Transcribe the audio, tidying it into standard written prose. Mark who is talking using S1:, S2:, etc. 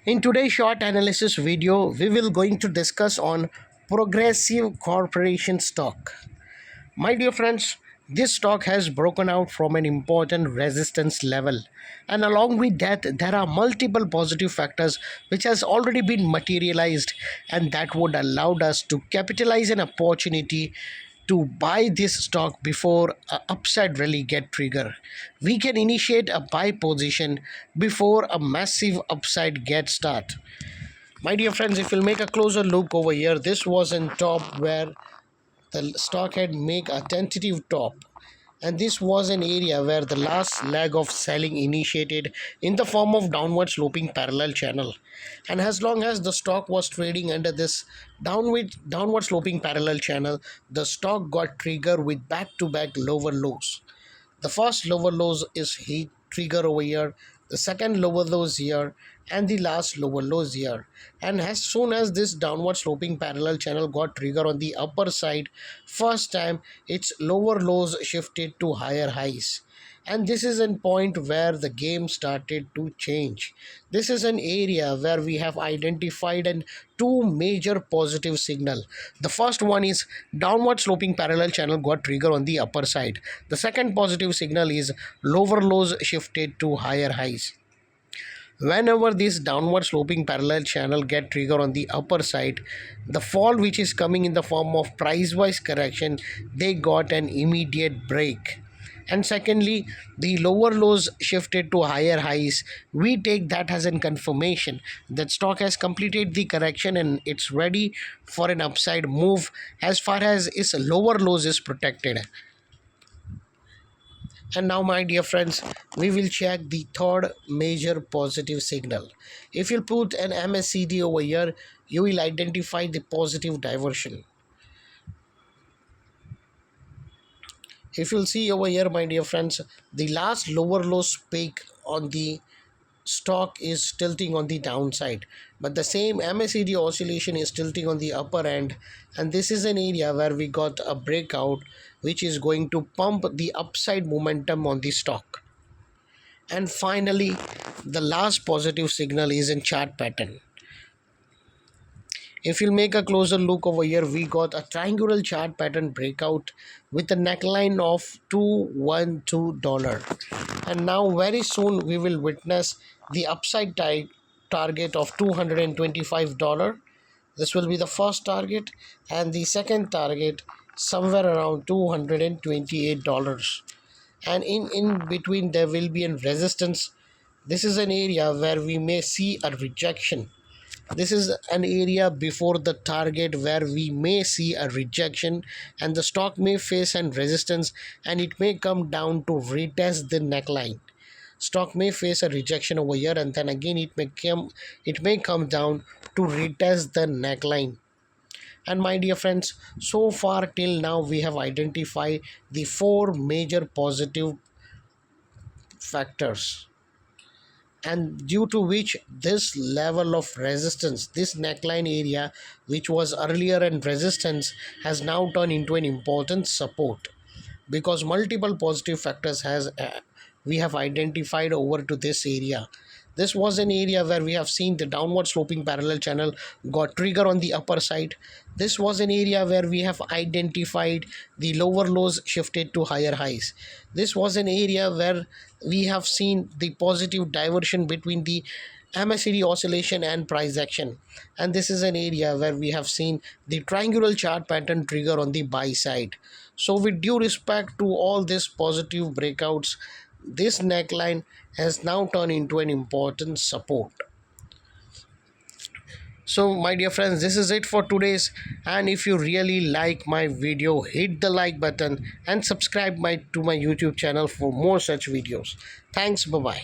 S1: In today's short analysis video, we will going to discuss on progressive corporation stock. My dear friends, this stock has broken out from an important resistance level, and along with that there are multiple positive factors which has already been materialized, and that would allowed us to capitalize an opportunity to buy this stock before a upside rally get trigger. We can initiate a buy position before a massive upside get start. My dear friends, if you'll make a closer look over here, this was in top where the stock had make a tentative top, and this was an area where the last leg of selling initiated in the form of downward sloping parallel channel. And as long as the stock was trading under this downward sloping parallel channel, the stock got triggered with back to back lower lows. The first lower lows is heat trigger over here, the second lower lows here, and the last lower lows here. And as soon as this downward sloping parallel channel got trigger on the upper side, first time its lower lows shifted to higher highs. And this is a point where the game started to change. This is an area where we have identified and two major positive signal. The first one is downward sloping parallel channel got trigger on the upper side. The second positive signal is lower lows shifted to higher highs. Whenever this downward sloping parallel channel get trigger on the upper side, the fall which is coming in the form of price wise correction, they got an immediate break. And secondly, the lower lows shifted to higher highs. We take that as a confirmation that stock has completed the correction and it's ready for an upside move as far as its lower lows is protected. And now, my dear friends, we will check the third major positive signal. If you put an MACD over here, you will identify the positive diversion. If you'll see over here, my dear friends, the last lower low peak on the stock is tilting on the downside, but the same MACD oscillation is tilting on the upper end, and this is an area where we got a breakout which is going to pump the upside momentum on the stock. And finally, the last positive signal is in chart pattern. If you'll make a closer look over here, we got a triangular chart pattern breakout with a neckline of $212. And now very soon we will witness the upside target of $225. This will be the first target, and the second target somewhere around $228. And in between there will be a resistance. This is an area where we may see a rejection. This is an area before the target where we may see a rejection, and the stock may face an resistance, and it may come down to retest the neckline. Stock may face a rejection over here, and then again it may come down to retest the neckline. And my dear friends, so far till now we have identified the four major positive factors, and due to which this level of resistance, this neckline area which was earlier in resistance, has now turned into an important support, because multiple positive factors we have identified over to this area. This was an area where we have seen the downward sloping parallel channel got trigger on the upper side. This was an area where we have identified the lower lows shifted to higher highs. This was an area where we have seen the positive diversion between the MACD oscillation and price action. And this is an area where we have seen the triangular chart pattern trigger on the buy side. So with due respect to all these positive breakouts, this neckline has now turned into an important support. So my dear friends, this is it for today's, and if you really like my video, hit the like button and subscribe to my YouTube channel for more such videos. Thanks, bye bye.